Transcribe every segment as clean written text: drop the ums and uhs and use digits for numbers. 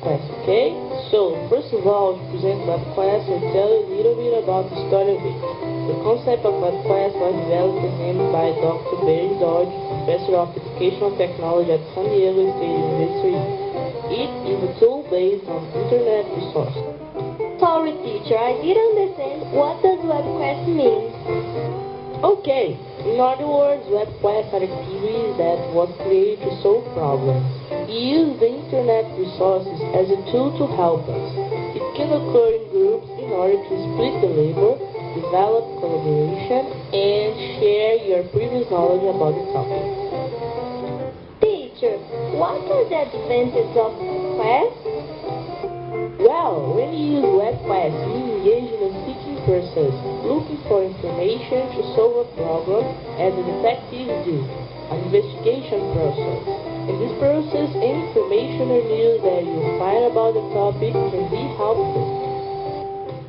Webquest, okay? So, first of all, to present Webquest, I'll tell you a little bit about the story of it. The concept of Webquest was developed and named by Dr. Barry Dodge, Professor of Educational Technology at San Diego State University. It is a tool based on internet resources. Sorry, teacher, I didn't understand. What does Webquest mean? Okay, in other words, Webquest are activities that was created to solve problems. Use the internet resources as a tool to help us. It can occur in groups in order to split the labor, develop collaboration, and share your previous knowledge about the topic. Teacher, what are the advantages of Webquest? Well, when you use Webquest, you engage in a seeking process, looking for information to solve a problem as a detective do, an investigation process. In this process, any information or news that you find about the topic can be helpful.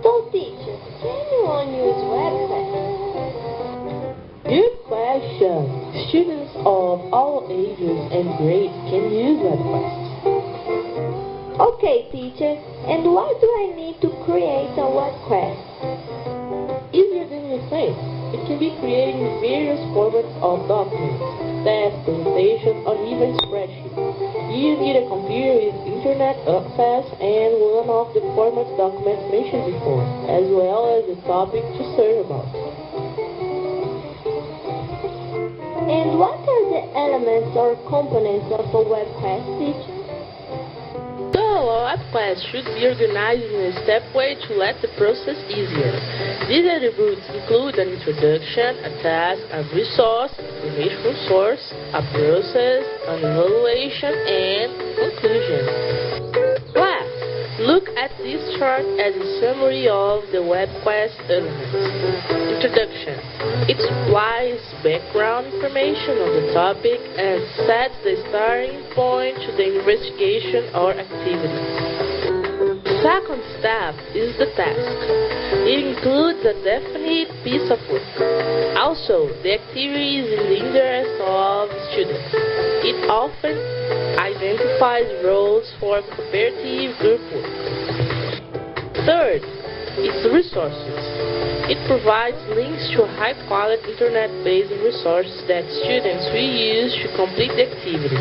So, teacher, can anyone use Webquest? Good question! Students of all ages and grades can use Webquest. Okay, teacher, and why do I need to create a Webquest? Easier than you think. It can be created in various formats of documents, tests, presentations, or even spreadsheets. You need a computer with internet access and one of the format documents mentioned before, as well as the topic to search about. And what are the elements or components of a Webquest, teacher? So, a Webquest should be organized in a step way to let the process easier. These attributes include an introduction, a task, a resource, information source, a process, an evaluation, and conclusion. Last, look at this chart as a summary of the Webquest elements. Introduction. It supplies background information on the topic and sets the starting point to the investigation or activity. The second step is the task. It includes a definite piece of work. Also, the activity is in the interest of students. It often identifies roles for cooperative group work. Third, it's resources. It provides links to high-quality internet-based resources that students will use to complete the activity.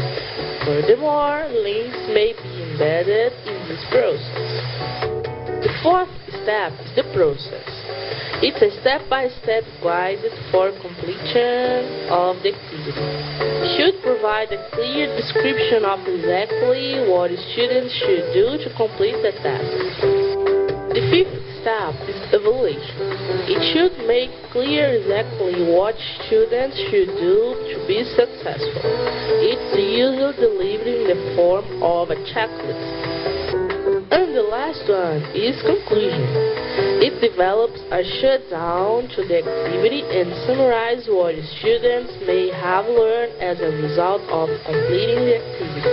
Furthermore, links may be embedded in this process. The fourth step is the process. It's a step-by-step guide for completion of the activity. It should provide a clear description of exactly what students should do to complete the task. The fifth step is evaluation. It should make clear exactly what students should do to be successful. It's usually delivered in the form of a checklist. And the last one is conclusion. It develops a shutdown to the activity and summarizes what students may have learned as a result of completing the activity.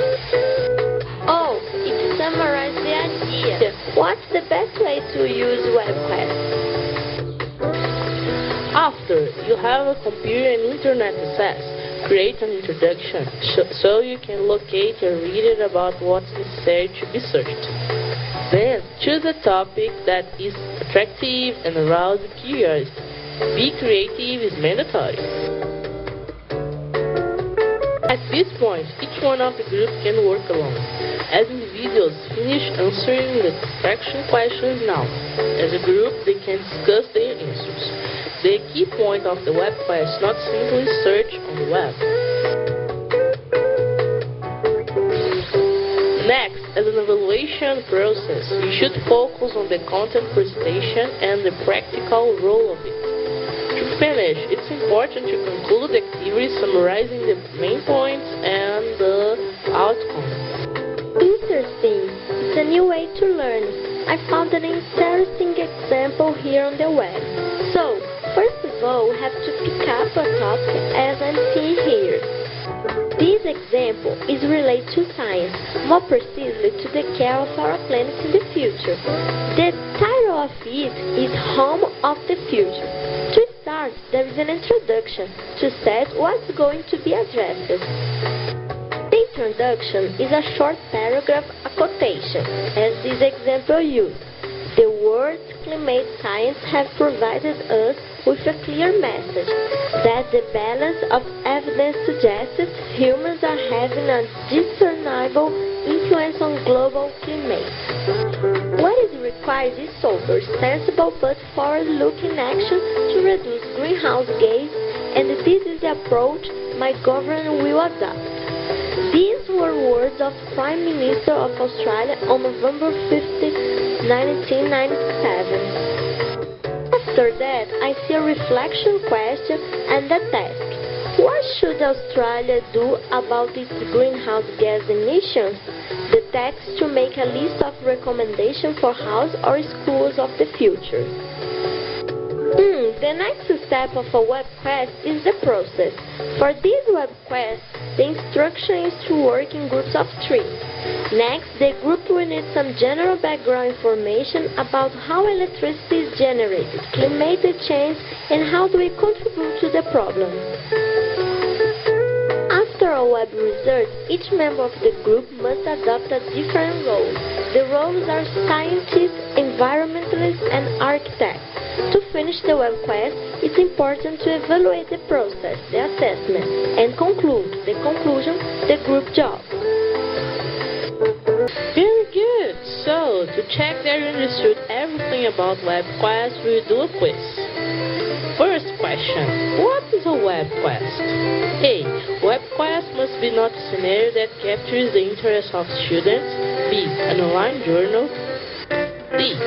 Oh, it summarizes the idea. What's the best way to use Webquest? After you have a computer and internet access, create an introduction so you can locate and read it about what's necessary to be searched. Then choose a topic that is attractive and arouses curiosity. Be creative is mandatory. At this point, each one of the group can work alone. As individuals, finish answering the distraction questions now. As a group, they can discuss their answers. The key point of the Webquest is not simply search on the web. Next, as an evaluation process, you should focus on the content presentation and the practical role of it. To finish, it's important to conclude the activity summarizing the main points and the outcome. Interesting. It's a new way to learn. I found an interesting example here on the web. So, first of all, we have to pick up a topic as I'm seeing here. This example is related to science, more precisely to the care of our planet in the future. The title of it is Home of the Future. To start, there is an introduction to set what's going to be addressed. The introduction is a short paragraph, a quotation, as this example used. The words climate science have provided us with a clear message that the balance of evidence suggests humans are having a discernible influence on global climate. What is required is sober, sensible but forward-looking action to reduce greenhouse gas, and this is the approach my government will adopt. These were words of Prime Minister of Australia on November 15, 1997. After that, I see a reflection question and a task. What should Australia do about its greenhouse gas emissions? The task to make a list of recommendations for houses or schools of the future. The next step of a Webquest is the process. For this Webquest, the instruction is to work in groups of 3. Next, the group will need some general background information about how electricity is generated, climate change, and how do we contribute to the problem. After a web research, each member of the group must adopt a different role. The roles are scientists, environmentalists, and architects. To finish the Webquest, it's important to evaluate the process, the assessment, and conclude, the conclusion, the group job. Very good. So, to check that you understood everything about Webquest, we'll do a quiz. First question. What is a Webquest? A. Webquest must be not a scenario that captures the interest of students. B. An online journal. D.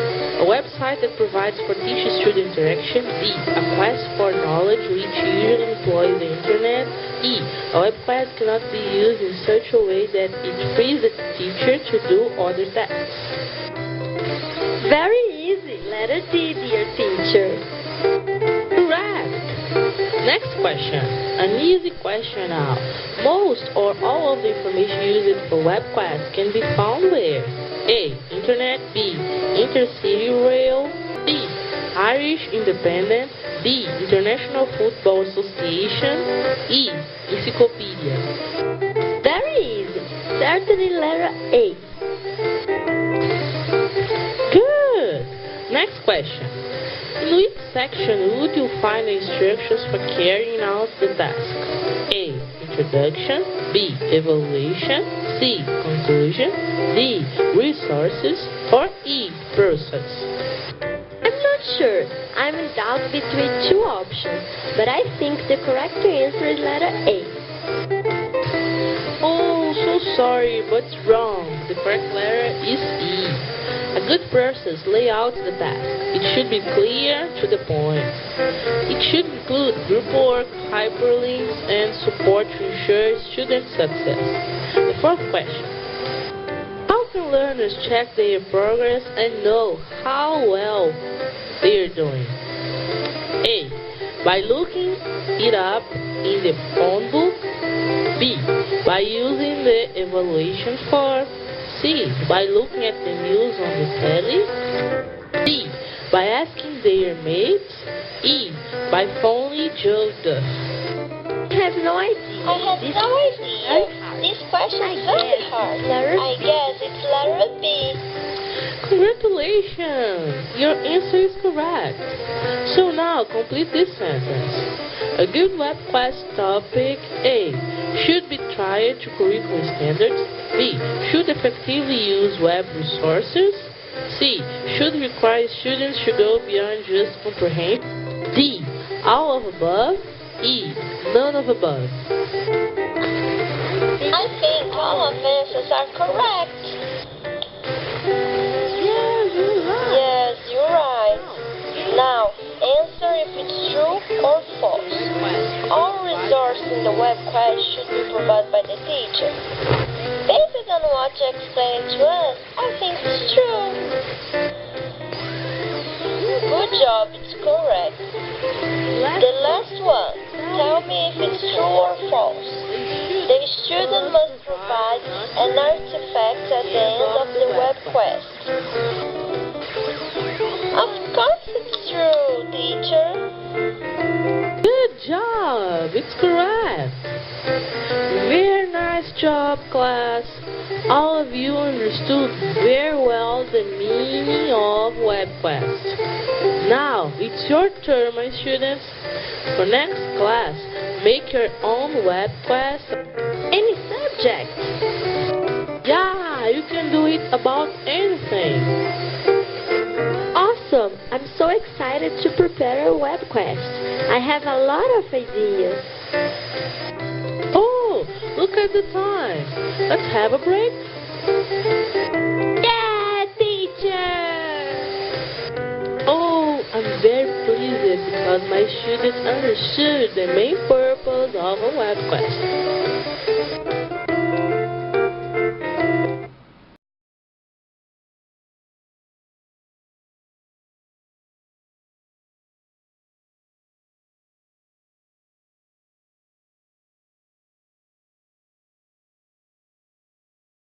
A website that provides for teacher-student interaction. D. A quest for knowledge which usually employs the internet. E. A webquest cannot be used in such a way that it frees the teacher to do other tasks. Very easy. Letter D, dear teacher. Correct. Next question. An easy question now. Most or all of the information used for Webquest can be found where? A. Internet. B. Intercity Rail. C. Irish Independent. D. International Football Association. E. Encyclopedia. Very easy. Certainly letter A. Good. Next question. In which section would you find the instructions for carrying out the task? A. Introduction. B. Evaluation. C. Conclusion. D. Resources. Or E. Process. I'm not sure. I'm in doubt between two options, but I think the correct answer is letter A. Oh, so sorry, but it's wrong. The correct letter is E. A good process lays out the task. It should be clear to the point. It should include group work, hyperlinks, and support to ensure student success. The fourth question. How can learners check their progress and know how well they are doing? A. By looking it up in the phone book. B. By using the evaluation form. C. By looking at the news on the telly. D. By asking their mates. E. By phoning Joe Duff. I have no idea. This question is very hard. I guess it's letter B. Congratulations! Your answer is correct. So now complete this sentence. A good Webquest topic. A. Should be tried to curriculum standards. B. Should effectively use web resources. C. Should require students to go beyond just comprehension. D. All of above. E. None of above. I think all of answers are correct. Yes, you're right. Now, answer if it's true or false. All resources in the Webquest should be provided by the teacher. Based on what you explained to us, I think it's true. Good job, it's correct. The last one. Tell me if it's true or false. The student must provide an artifact at the end of the Webquest. Of course it's true, teacher. Good job! It's correct. Very nice job, class. class, all of you understood very well the meaning of Webquest. Now, it's your turn, my students. For next class, make your own Webquest. Any subject? Yeah, you can do it about anything. Awesome! I'm so excited to prepare a Webquest. I have a lot of ideas. Oh, look at the time. Let's have a break. Yeah, teacher! Oh, I'm very pleased because my students understood the main purpose of a Webquest.